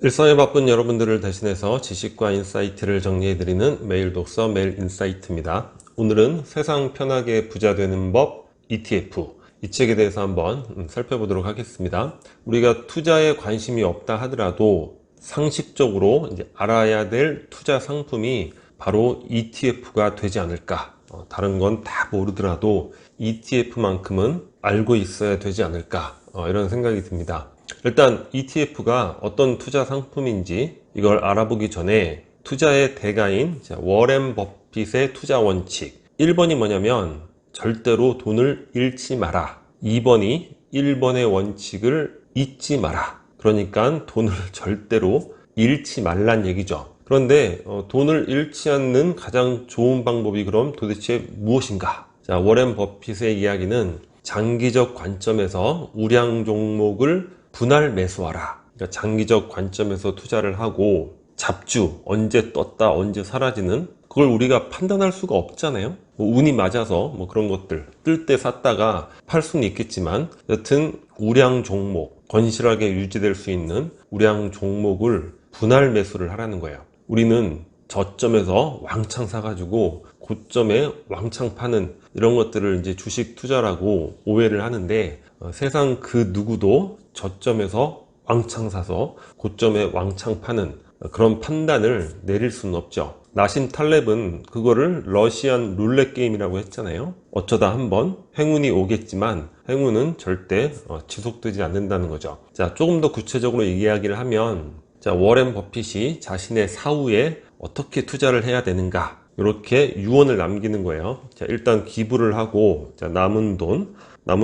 일상에 바쁜 여러분들을 대신해서 지식과 인사이트를 정리해드리는 매일 독서 매일 인사이트입니다. 오늘은 세상 편하게 부자 되는 법 ETF, 이 책에 대해서 한번 살펴보도록 하겠습니다. 우리가 투자에 관심이 없다 하더라도 상식적으로 이제 알아야 될 투자 상품이 바로 ETF가 되지 않을까. 다른 건 다 모르더라도 ETF만큼은 알고 있어야 되지 않을까. 이런 생각이 듭니다. 일단 ETF가 어떤 투자 상품인지 이걸 알아보기 전에 투자의 대가인 워렌 버핏의 투자 원칙 1번이 뭐냐면 절대로 돈을 잃지 마라. 2번이 1번의 원칙을 잊지 마라. 그러니까 돈을 절대로 잃지 말란 얘기죠. 그런데 돈을 잃지 않는 가장 좋은 방법이 그럼 도대체 무엇인가? 자, 워렌 버핏의 이야기는 장기적 관점에서 우량 종목을 분할 매수하라. 그러니까 장기적 관점에서 투자를 하고 잡주, 언제 떴다 언제 사라지는 그걸 우리가 판단할 수가 없잖아요. 운이 맞아서 그런 것들 뜰 때 샀다가 팔 수는 있겠지만 여튼 우량 종목, 건실하게 유지될 수 있는 우량 종목을 분할 매수를 하라는 거예요. 우리는 저점에서 왕창 사가지고 고점에 왕창 파는 이런 것들을 이제 주식 투자라고 오해를 하는데 세상 그 누구도 저점에서 왕창 사서 고점에 왕창 파는 그런 판단을 내릴 수는 없죠. 나심 탈렙은 그거를 러시안 룰렛 게임이라고 했잖아요. 어쩌다 한번 행운이 오겠지만 행운은 절대 지속되지 않는다는 거죠. 자, 조금 더 구체적으로 이야기를 하면 자, 워렌 버핏이 자신의 사후에 어떻게 투자를 해야 되는가 이렇게 유언을 남기는 거예요. 자, 일단 기부를 하고 자, 남은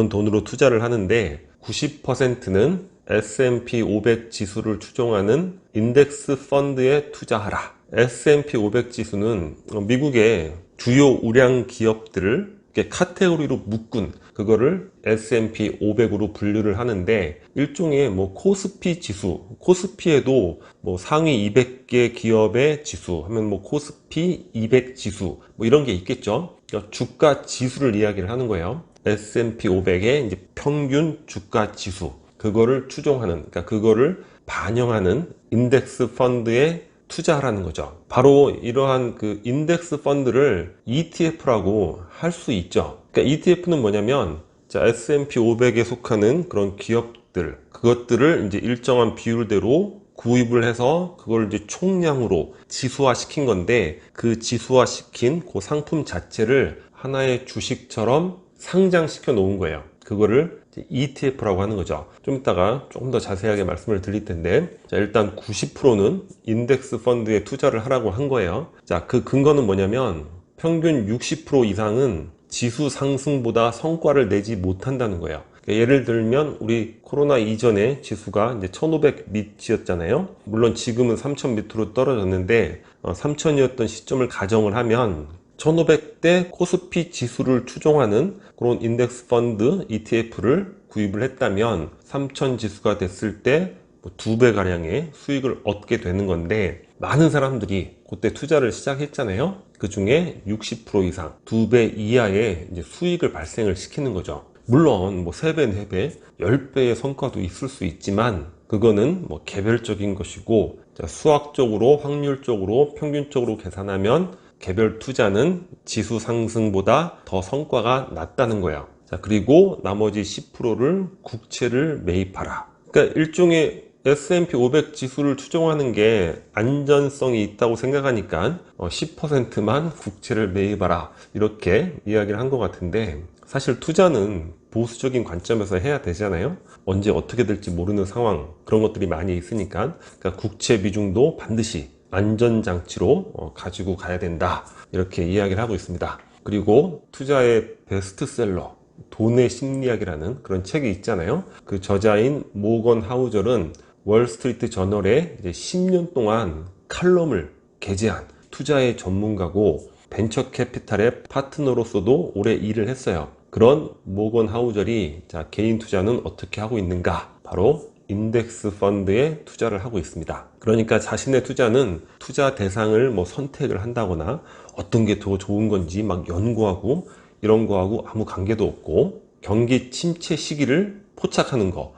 돈으로 투자를 하는데 90%는 S&P 500 지수를 추종하는 인덱스 펀드에 투자하라. S&P 500 지수는 미국의 주요 우량 기업들을 이렇게 카테고리로 묶은 그거를 S&P 500으로 분류를 하는데 일종의 코스피 지수, 코스피에도 상위 200개 기업의 지수 하면 코스피 200 지수 이런 게 있겠죠. 그러니까 주가 지수를 이야기를 하는 거예요. S&P 500의 이제 평균 주가 지수 그거를 추종하는, 그러니까 그거를 반영하는 인덱스 펀드에 투자하라는 거죠. 바로 이러한 그 인덱스 펀드를 ETF라고 할 수 있죠. 그러니까 ETF는 뭐냐면 자, S&P 500에 속하는 그런 기업들 그것들을 이제 일정한 비율대로 구입을 해서 그걸 이제 총량으로 지수화 시킨 건데 그 지수화 시킨 그 상품 자체를 하나의 주식처럼 상장시켜 놓은 거예요. 그거를 ETF라고 하는 거죠. 좀 이따가 조금 더 자세하게 말씀을 드릴 텐데 자, 일단 90%는 인덱스 펀드에 투자를 하라고 한 거예요. 자, 그 근거는 뭐냐면 평균 60% 이상은 지수 상승보다 성과를 내지 못한다는 거예요. 그러니까 예를 들면 우리 코로나 이전에 지수가 이제 1500 밑이었잖아요. 물론 지금은 3000 밑으로 떨어졌는데 3000이었던 시점을 가정을 하면 1500대 코스피 지수를 추종하는 그런 인덱스 펀드 ETF를 구입을 했다면 3000 지수가 됐을 때 2배 가량의 수익을 얻게 되는 건데 많은 사람들이 그때 투자를 시작했잖아요. 그 중에 60% 이상 2배 이하의 이제 수익을 발생을 시키는 거죠. 물론 3배, 4배, 10배의 성과도 있을 수 있지만 그거는 개별적인 것이고 수학적으로 확률적으로 평균적으로 계산하면 개별 투자는 지수 상승보다 더 성과가 낮다는 거예요. 자, 그리고 나머지 10%를 국채를 매입하라. 그러니까 일종의 S&P 500 지수를 추종하는 게 안전성이 있다고 생각하니까 10%만 국채를 매입하라 이렇게 이야기를 한 것 같은데 사실 투자는 보수적인 관점에서 해야 되잖아요. 언제 어떻게 될지 모르는 상황 그런 것들이 많이 있으니까 그러니까 국채 비중도 반드시 안전장치로 가지고 가야 된다 이렇게 이야기를 하고 있습니다. 그리고 투자의 베스트셀러 돈의 심리학이라는 그런 책이 있잖아요. 그 저자인 모건 하우절은 월스트리트 저널에 이제 10년 동안 칼럼을 게재한 투자의 전문가고 벤처 캐피탈의 파트너로서도 오래 일을 했어요. 그런 모건 하우절이 자, 개인 투자는 어떻게 하고 있는가? 바로 인덱스 펀드에 투자를 하고 있습니다. 그러니까 자신의 투자는 투자 대상을 선택을 한다거나 어떤 게 더 좋은 건지 막 연구하고 이런 거하고 아무 관계도 없고 경기 침체 시기를 포착하는 거.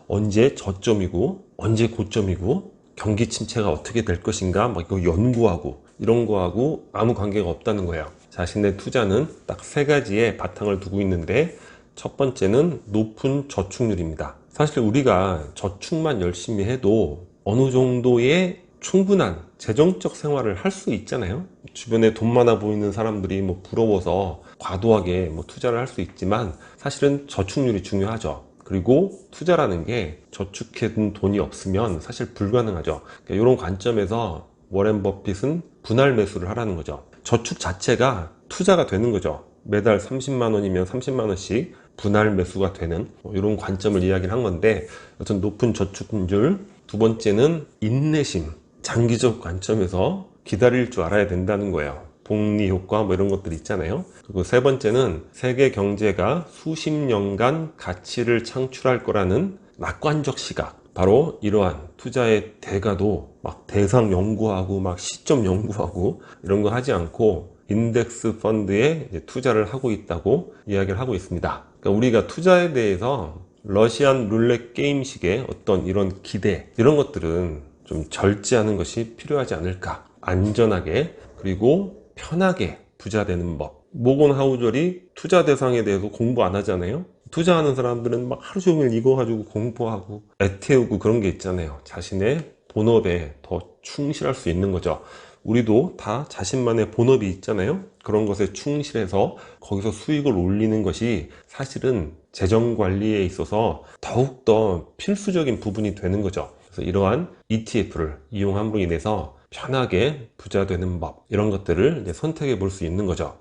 언제 저점이고 언제 고점이고 경기 침체가 어떻게 될 것인가 막 이거 연구하고 이런 거하고 아무 관계가 없다는 거예요. 자신의 투자는 딱 세 가지의 바탕을 두고 있는데, 첫 번째는 높은 저축률입니다. 사실 우리가 저축만 열심히 해도 어느 정도의 충분한 재정적 생활을 할 수 있잖아요. 주변에 돈 많아 보이는 사람들이 뭐 부러워서 과도하게 뭐 투자를 할 수 있지만, 사실은 저축률이 중요하죠. 그리고 투자라는 게 저축해둔 돈이 없으면 사실 불가능하죠. 그러니까 이런 관점에서 워렌 버핏은 분할 매수를 하라는 거죠. 저축 자체가 투자가 되는 거죠. 매달 30만 원이면 30만 원씩 분할 매수가 되는 이런 관점을 이야기를 한 건데, 여튼 높은 저축률. 두 번째는 인내심, 장기적 관점에서 기다릴 줄 알아야 된다는 거예요. 복리 효과 뭐 이런 것들 있잖아요. 그리고 세 번째는 세계 경제가 수십 년간 가치를 창출할 거라는 낙관적 시각. 바로 이러한 투자의 대가도 막 대상 연구하고 막 시점 연구하고 이런 거 하지 않고 인덱스 펀드에 투자를 하고 있다고 이야기를 하고 있습니다. 그러니까 우리가 투자에 대해서 러시안 룰렛 게임식의 어떤 이런 기대, 이런 것들은 좀 절제하는 것이 필요하지 않을까. 안전하게 그리고 편하게 부자 되는 법. 모건 하우절이 투자 대상에 대해서 공부 안 하잖아요. 투자하는 사람들은 막 하루 종일 이거 가지고 공부하고 애태우고 그런 게 있잖아요. 자신의 본업에 더 충실할 수 있는 거죠. 우리도 다 자신만의 본업이 있잖아요. 그런 것에 충실해서 거기서 수익을 올리는 것이 사실은 재정 관리에 있어서 더욱더 필수적인 부분이 되는 거죠. 그래서 이러한 ETF를 이용함으로 인해서 편하게 부자 되는 법, 이런 것들을 이제 선택해 볼 수 있는 거죠.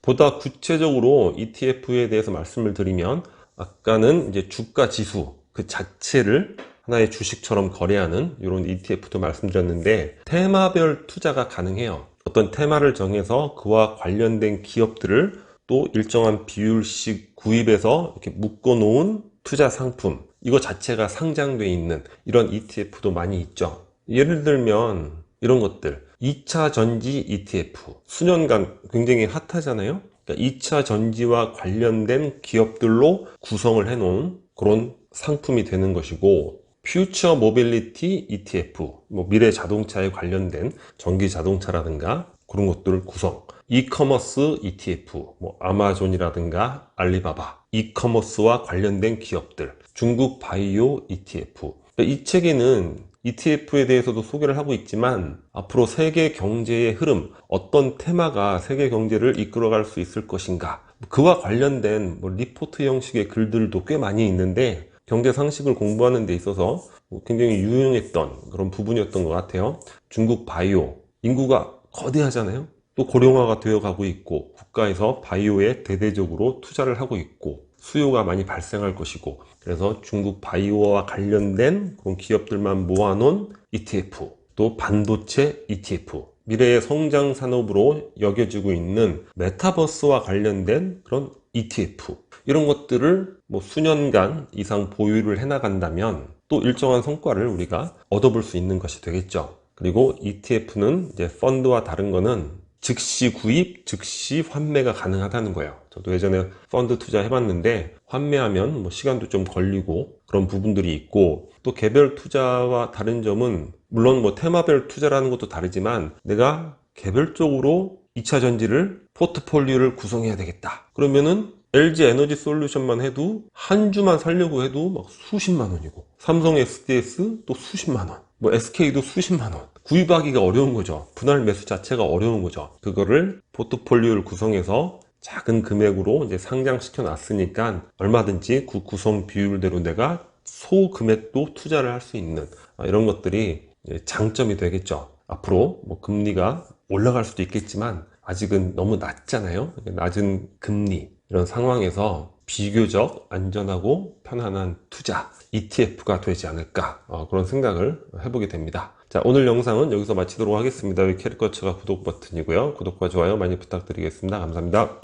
보다 구체적으로 ETF에 대해서 말씀을 드리면, 아까는 이제 주가 지수 그 자체를 하나의 주식처럼 거래하는 이런 ETF도 말씀드렸는데, 테마별 투자가 가능해요. 어떤 테마를 정해서 그와 관련된 기업들을 또 일정한 비율씩 구입해서 이렇게 묶어 놓은 투자 상품, 이거 자체가 상장되어 있는 이런 ETF도 많이 있죠. 예를 들면 이런 것들, 2차 전지 ETF, 수년간 굉장히 핫하잖아요. 그러니까 2차 전지와 관련된 기업들로 구성을 해놓은 그런 상품이 되는 것이고, 퓨처 모빌리티 ETF, 뭐 미래 자동차에 관련된 전기 자동차라든가 그런 것들을 구성. 이커머스 ETF, 뭐 아마존이라든가 알리바바, 이커머스와 관련된 기업들. 중국 바이오 ETF. 이 책에는 ETF에 대해서도 소개를 하고 있지만, 앞으로 세계 경제의 흐름, 어떤 테마가 세계 경제를 이끌어갈 수 있을 것인가, 그와 관련된 뭐 리포트 형식의 글들도 꽤 많이 있는데, 경제 상식을 공부하는 데 있어서 굉장히 유용했던 그런 부분이었던 것 같아요. 중국 바이오, 인구가 거대하잖아요. 또 고령화가 되어 가고 있고, 국가에서 바이오에 대대적으로 투자를 하고 있고, 수요가 많이 발생할 것이고, 그래서 중국 바이오와 관련된 그런 기업들만 모아놓은 ETF, 또 반도체 ETF, 미래의 성장 산업으로 여겨지고 있는 메타버스와 관련된 그런 ETF, 이런 것들을 뭐 수년간 이상 보유를 해나간다면 또 일정한 성과를 우리가 얻어볼 수 있는 것이 되겠죠. 그리고 ETF는 이제 펀드와 다른 거는 즉시 구입, 즉시 환매가 가능하다는 거예요. 저도 예전에 펀드 투자 해봤는데, 환매하면 뭐 시간도 좀 걸리고 그런 부분들이 있고, 또 개별 투자와 다른 점은, 물론 뭐 테마별 투자라는 것도 다르지만, 내가 개별적으로 2차 전지를 포트폴리오를 구성해야 되겠다. 그러면은 LG 에너지 솔루션만 해도 한 주만 살려고 해도 막 수십만 원이고, 삼성 SDS 또 수십만 원, 뭐 SK도 수십만 원. 구입하기가 어려운 거죠. 분할 매수 자체가 어려운 거죠. 그거를 포트폴리오를 구성해서 작은 금액으로 이제 상장시켜 놨으니까 얼마든지 그 구성 비율대로 내가 소금액도 투자를 할 수 있는 이런 것들이 장점이 되겠죠. 앞으로 뭐 금리가 올라갈 수도 있겠지만 아직은 너무 낮잖아요. 낮은 금리, 이런 상황에서 비교적 안전하고 편안한 투자, ETF가 되지 않을까, 그런 생각을 해보게 됩니다. 자, 오늘 영상은 여기서 마치도록 하겠습니다. 캐릭터처가 구독 버튼이고요. 구독과 좋아요 많이 부탁드리겠습니다. 감사합니다.